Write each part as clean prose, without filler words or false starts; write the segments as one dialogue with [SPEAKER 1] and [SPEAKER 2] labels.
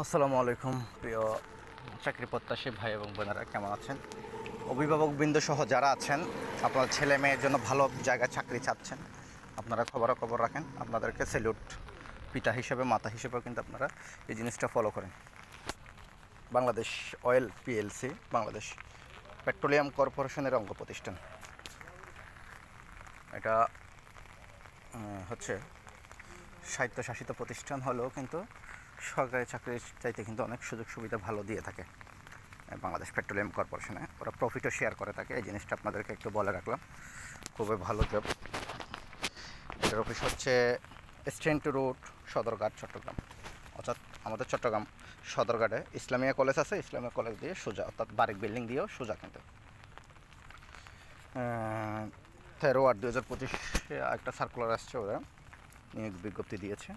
[SPEAKER 1] আসসালামু আলাইকুম প্রিয় চাকরি প্রত্যাশী ভাই এবং বোনেরা, কেমন আছেন? অভিভাবকবৃন্দ সহ যারা আছেন, আপনার ছেলে মেয়ের জন্য ভালো জায়গায় চাকরি চাচ্ছেন, আপনারা খবর রাখেন। আপনাদেরকে স্যালুট। পিতা হিসেবে, মাতা হিসেবেও কিন্তু আপনারা এই জিনিসটা ফলো করেন। Bangladesh oil PLC Bangladesh petroleum কর্পোরেশনের অঙ্গ প্রতিষ্ঠান। এটা হচ্ছে স্বায়ত্তশাসিত প্রতিষ্ঠান হলেও কিন্তু সরকারি চাকরির চাইতে কিন্তু অনেক সুযোগ সুবিধা ভালো দিয়ে থাকে বাংলাদেশ পেট্রোলিয়াম কর্পোরেশনে। ওরা প্রফিটও শেয়ার করে থাকে। এই জিনিসটা আপনাদেরকে একটু বলে রাখলাম। খুবই ভালো জব। এটার অফিস হচ্ছে স্ট্যান্ড রোড, সদরঘাট, চট্টগ্রাম। অর্থাৎ আমাদের চট্টগ্রাম সদরঘাটে ইসলামিয়া কলেজ আছে, ইসলামিয়া কলেজ দিয়ে সোজা, অর্থাৎ বারিক বিল্ডিং দিয়েও সোজা। কিন্তু 13/8/2025 একটা সার্কুলার আসছে, ওরা নিয়োগ বিজ্ঞপ্তি দিয়েছে।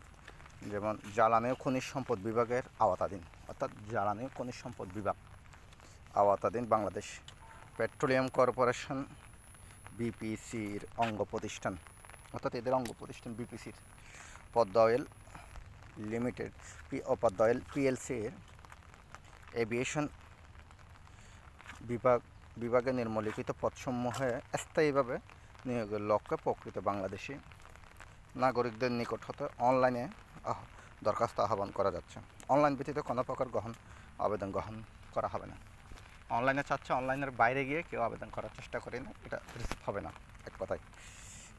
[SPEAKER 1] যেমন জ্বালানি ও খনিজ সম্পদ বিভাগের আওতাধীন, অর্থাৎ জ্বালানি ও খনিজ সম্পদ বিভাগ আওতাধীন বাংলাদেশ পেট্রোলিয়াম কর্পোরেশন বিপিসির অঙ্গ প্রতিষ্ঠান, অর্থাৎ এদের অঙ্গ প্রতিষ্ঠান বিপিসির Padma oil limited Padma oil পিএলসির এভিয়েশন বিভাগে নিম্নলিখিত পদসমূহে স্থায়ীভাবে নিয়োগের লক্ষ্যে প্রকৃত বাংলাদেশি নাগরিকদের নিকট হতে অনলাইনে দরখাস্ত আহ্বান করা যাচ্ছে। অনলাইন ব্যতীত কোনো প্রকার আবেদন গ্রহণ করা হবে না। অনলাইনে চাচ্ছে, অনলাইনের বাইরে গিয়ে কেউ আবেদন করার চেষ্টা করি না, এটা রিস্ক হবে না। এক কথায়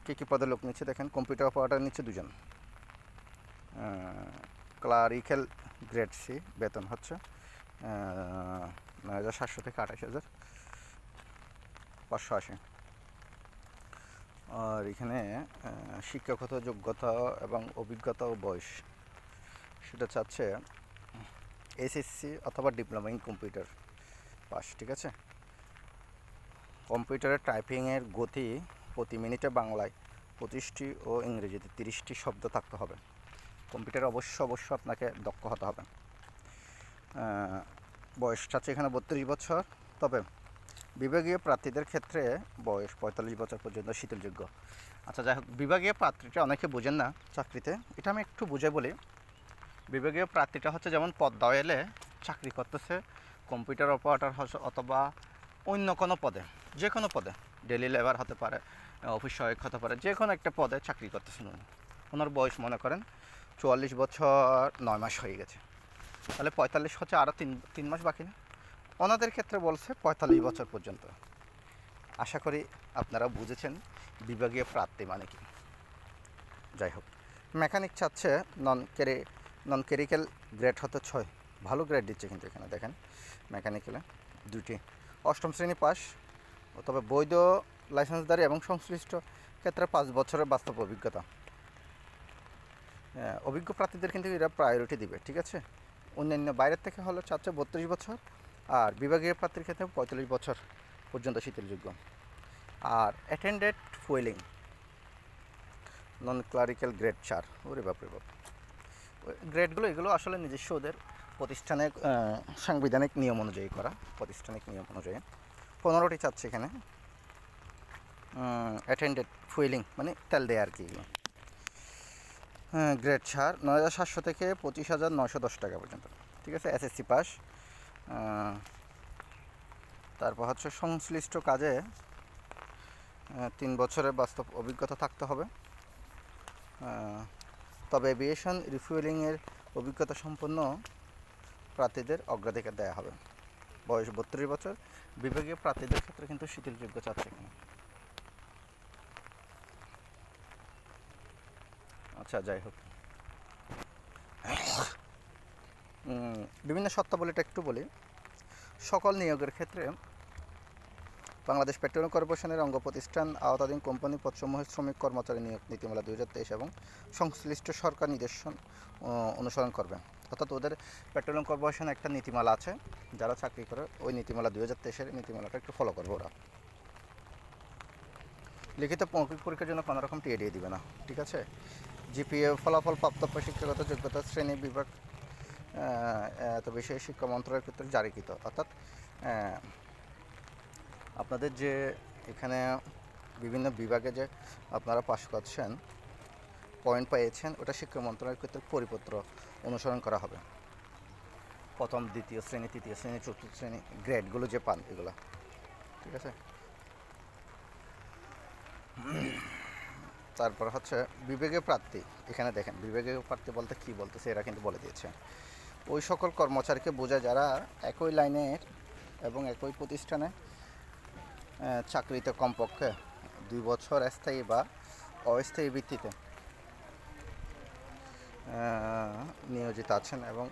[SPEAKER 1] কী পদে লোক নিচ্ছে দেখেন। কম্পিউটার অপারেটর নিচ্ছে 2 জন। ক্লারিক্যাল গ্রেড সি, বেতন হচ্ছে 9,700 থেকে 28,580। আর এখানে শিক্ষাগত যোগ্যতা এবং অভিজ্ঞতা ও বয়স, সেটা চাচ্ছে এসএসসি অথবা ডিপ্লোমা ইন কম্পিউটার পাস। ঠিক আছে। কম্পিউটারের টাইপিংয়ের গতি প্রতি মিনিটে বাংলায় 25টি ও ইংরেজিতে 30টি শব্দ থাকতে হবে। কম্পিউটারে অবশ্য আপনাকে দক্ষ হতে হবে। বয়স চাচ্ছে এখানে 32 বছর, তবে বিভাগীয় প্রার্থীদের ক্ষেত্রে বয়স 45 বছর পর্যন্ত শিথিলযোগ্য। আচ্ছা, যাই হোক, বিভাগীয় প্রার্থীটা অনেকে বোঝেন না চাকরিতে, এটা আমি একটু বুঝে বলি। বিভাগীয় প্রার্থীটা হচ্ছে যেমন পদ্মা অয়েলে চাকরি করতেছে কম্পিউটার অপারেটর অথবা অন্য কোনো পদে, যে কোনো পদে, ডেলি লেবার হতে পারে, অফিস সহায়ক হতে পারে, যে কোনো একটা পদে চাকরি করতেছেন। ওনার বয়স মনে করেন 44 বছর 9 মাস হয়ে গেছে, তাহলে 45 হচ্ছে আরও 3 মাস বাকি না? ওনাদের ক্ষেত্রে বলছে 45 বছর পর্যন্ত। আশা করি আপনারা বুঝেছেন বিভাগীয় প্রার্থী মানে কি। যাই হোক, মেকানিক চাচ্ছে নন ক্যারিক্যাল গ্রেড হতে 6, ভালো গ্রেড দিচ্ছে কিন্তু এখানে দেখেন। মেকানিক্যালে 2টি 8ম শ্রেণী পাস, তবে বৈধ লাইসেন্সধারী এবং সংশ্লিষ্ট ক্ষেত্রে 5 বছরের বাস্তব অভিজ্ঞতা। অভিজ্ঞ প্রার্থীদের কিন্তু এরা প্রায়োরিটি দিবে। ঠিক আছে। অন্যান্য বাইরের থেকে হলো চাচ্ছে 32 বছর, আর বিভাগীয় প্রার্থীর ক্ষেত্রে 45 বছর পর্যন্ত শিথিলযোগ্য। আর অ্যাটেন্ডেড ফুয়েলিং নন ক্লারিক্যাল গ্রেড 4। ওরে বাপরে বাপ, গ্রেডগুলো এগুলো আসলে নিজস্ব ওদের প্রতিষ্ঠানের সাংবিধানিক নিয়ম অনুযায়ী করা, প্রাতিষ্ঠানিক নিয়ম অনুযায়ী। 15টি চাচ্ছে এখানে। অ্যাটেন্ডেড ফুয়েলিং মানে তেল দেয় আর কি। গ্রেড 4 9,700 থেকে 25,910 টাকা পর্যন্ত। ঠিক আছে। SSC pass. তারপর হচ্ছে সংশ্লিষ্ট কাজে 3 বছরের বাস্তব অভিজ্ঞতা থাকতে হবে। তবে এভিয়েশন রিফুয়েলিংয়ের অভিজ্ঞতা সম্পন্ন প্রার্থীদের অগ্রাধিকার দেওয়া হবে। বয়স 32 বছর। বিভাগীয় প্রার্থীদের ক্ষেত্রে কিন্তু শিথিলযোগ্য চাচ্ছে এখানে। আচ্ছা, যাই হোক, বিভিন্ন শর্তাবলীটা একটু বলি। সকল নিয়োগের ক্ষেত্রে বাংলাদেশ পেট্রোলিয়াম কর্পোরেশনের অঙ্গ প্রতিষ্ঠান আওতাধীন কোম্পানি পদসমূহের শ্রমিক কর্মচারী নিয়োগ নীতিমালা 2023 এবং সংশ্লিষ্ট সরকার নির্দেশন অনুসরণ করবে। অর্থাৎ ওদের পেট্রোলিয়াম কর্পোরেশনে একটা নীতিমালা আছে, যারা চাকরি করে ওই নীতিমালা 2023-এর নীতিমালাটা একটু ফলো করবে ওরা। লিখিত মৌখিক পরীক্ষার জন্য কোনো রকম টিএ দিয়ে দিবে না। ঠিক আছে। জিপিএ ফলাফল প্রাপ্তব্য শিক্ষাগত যোগ্যতা শ্রেণী বিভাগ তো বিষয়ে শিক্ষা মন্ত্রণালয়ের ক্ষেত্রে জারিকৃত, অর্থাৎ আপনাদের যে এখানে বিভিন্ন বিভাগে যে আপনারা পাশ করছেন, পয়েন্ট পেয়েছেন, ওটা শিক্ষা মন্ত্রণালয়ের ক্ষেত্রে পরিপত্র অনুসরণ করা হবে। প্রথম দ্বিতীয় শ্রেণী, তৃতীয় শ্রেণী, চতুর্থ শ্রেণী গ্রেডগুলো যে পান এগুলো, ঠিক আছে। তারপর হচ্ছে বিভাগীয় প্রার্থী। এখানে দেখেন বিভাগীয় প্রার্থী বলতে কী বলতেছে, এরা কিন্তু বলে দিয়েছে ওই সকল কর্মচারীকে বোঝায় যারা একই লাইনের এবং একই প্রতিষ্ঠানে চাকরিতে কমপক্ষে 2 বছর স্থায়ী বা অস্থায়ী ভিত্তিতে নিয়োজিত আছেন এবং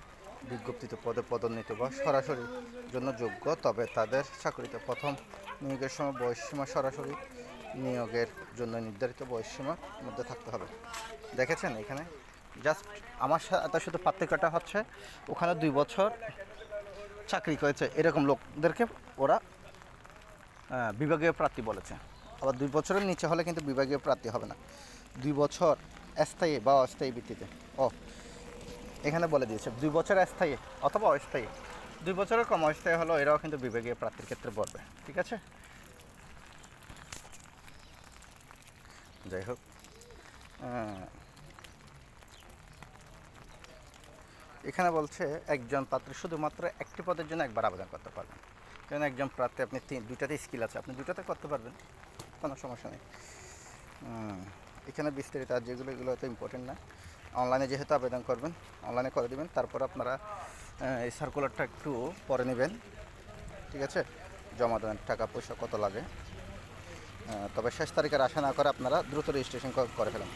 [SPEAKER 1] বিজ্ঞপ্তিতে পদে পদোন্নতি বা সরাসরি জন্য যোগ্য, তবে তাদের চাকরিতে প্রথম নিয়োগের সময় বয়সসীমা সরাসরি নিয়োগের জন্য নির্ধারিত বয়সসীমার মধ্যে থাকতে হবে। দেখেছেন এখানে জাস্ট আমার সাথে শুধু পার্থক্যটা হচ্ছে ওখানে 2 বছর চাকরি করেছে এরকম লোকদেরকে ওরা বিভাগীয় প্রার্থী বলেছে। আবার 2 বছরের নিচে হলে কিন্তু বিভাগীয় প্রার্থী হবে না, 2 বছর স্থায়ী বা অস্থায়ী ভিত্তিতে। এখানে বলে দিয়েছে 2 বছর স্থায়ী অথবা অস্থায়ী, 2 বছরের কম অস্থায়ী হলো এরাও কিন্তু বিভাগীয় প্রার্থীর ক্ষেত্রে পড়বে, ঠিক আছে। যাই হোক, এখানে বলছে একজন প্রার্থী শুধুমাত্র একটি পদের জন্য একবার আবেদন করতে পারবেন। যেমন একজন প্রার্থী আপনি 2টাতে স্কিল আছে, আপনি 2টাতে করতে পারবেন, কোনো সমস্যা নেই। এখানে বিস্তারিত আর যেগুলো এগুলো হয়তো ইম্পর্টেন্ট না, অনলাইনে যেহেতু আবেদন করবেন অনলাইনে করে দেবেন। তারপর আপনারা এই সার্কুলারটা একটু পরে নেবেন, ঠিক আছে। জমা দেবেন, টাকা পয়সা কত লাগে। তবে শেষ তারিখের আশা না করে আপনারা দ্রুত রেজিস্ট্রেশন করে ফেলেন।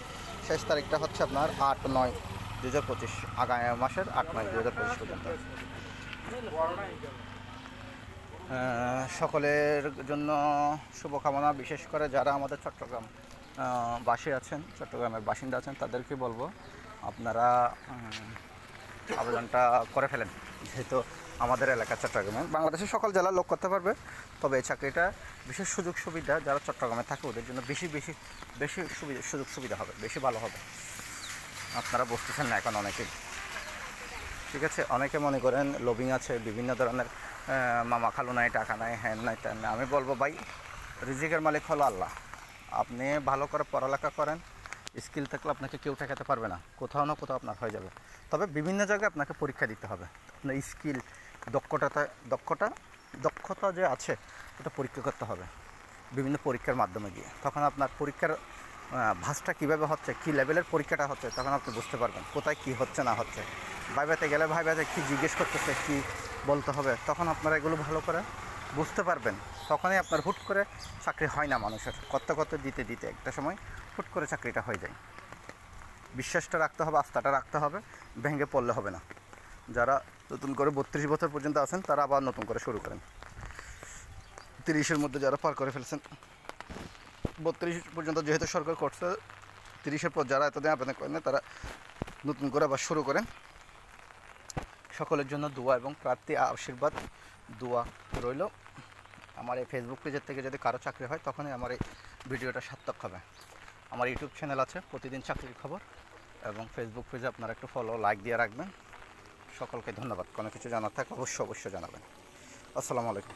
[SPEAKER 1] শেষ তারিখটা হচ্ছে আপনার 8/9/2025, আগামী মাসের 8/9/2025 পর্যন্ত। সকলের জন্য শুভকামনা, বিশেষ করে যারা আমাদের চট্টগ্রাম বাসী আছেন, চট্টগ্রামের বাসিন্দা আছেন, তাদেরকে বলবো আপনারা আবেদনটা করে ফেলেন, যেহেতু আমাদের এলাকা চট্টগ্রামে বাংলাদেশের সকল জেলার লোক করতে পারবে। তবে এই চাকরিটা বিশেষ সুযোগ সুবিধা যারা চট্টগ্রামে থাকে ওদের জন্য বেশি সুযোগ সুবিধা হবে, বেশি ভালো হবে। আপনারা বুঝতেছেন না এখন অনেকেই, ঠিক আছে। অনেকে মনে করেন লবিং আছে, বিভিন্ন ধরনের মামা খালু নাই, টাকা নাই, হ্যান নাই, ত্যান নাই। আমি বলবো ভাই, রিজিকের মালিক হলো আল্লাহ। আপনি ভালো করে পড়ালেখা করেন, স্কিল থাকলে আপনাকে কেউ ঠেকাতে পারবে না, কোথাও না কোথাও আপনার হয়ে যাবে। তবে বিভিন্ন জায়গায় আপনাকে পরীক্ষা দিতে হবে, আপনার স্কিল দক্ষতা যে আছে ওটা পরীক্ষা করতে হবে বিভিন্ন পরীক্ষার মাধ্যমে গিয়ে। তখন আপনার পরীক্ষার ভাসটা কীভাবে হচ্ছে, কী লেভেলের পরীক্ষাটা হচ্ছে, তখন আপনি বুঝতে পারবেন কোথায় কী হচ্ছে না হচ্ছে। ভাইভাতে গেলে ভাইভাতে কী জিজ্ঞেস করতেছে, কী বলতে হবে, তখন আপনারা এগুলো ভালো করে বুঝতে পারবেন। তখনই আপনার হুট করে চাকরি হয় না মানুষের, করতে দিতে একটা সময় হুট করে চাকরিটা হয়ে যায়। বিশ্বাসটা রাখতে হবে, আস্থাটা রাখতে হবে, ভেঙে পড়লে হবে না। যারা নতুন করে 32 বছর পর্যন্ত আছেন তারা আবার নতুন করে শুরু করেন। 30-এর মধ্যে যারা পার করে ফেলছেন, 32 পর্যন্ত যেহেতু সরকার করছে, 30-এর পর যারা এতদিন আবেদন করেন তারা নতুন করে আবার শুরু করেন। সকলের জন্য দোয়া এবং প্রার্থী আশীর্বাদ দোয়া রইল। আমার এই ফেসবুক পেজের থেকে যদি কারো চাকরি হয় তখনই আমার এই ভিডিওটা সার্থক হবে। আমার ইউটিউব চ্যানেল আছে প্রতিদিন চাকরির খবর, এবং ফেসবুক পেজে আপনারা একটু ফলো লাইক দিয়ে রাখবেন। সকলকে ধন্যবাদ। কোনো কিছু জানার থাকলে অবশ্যই জানাবেন। আসসালামু আলাইকুম।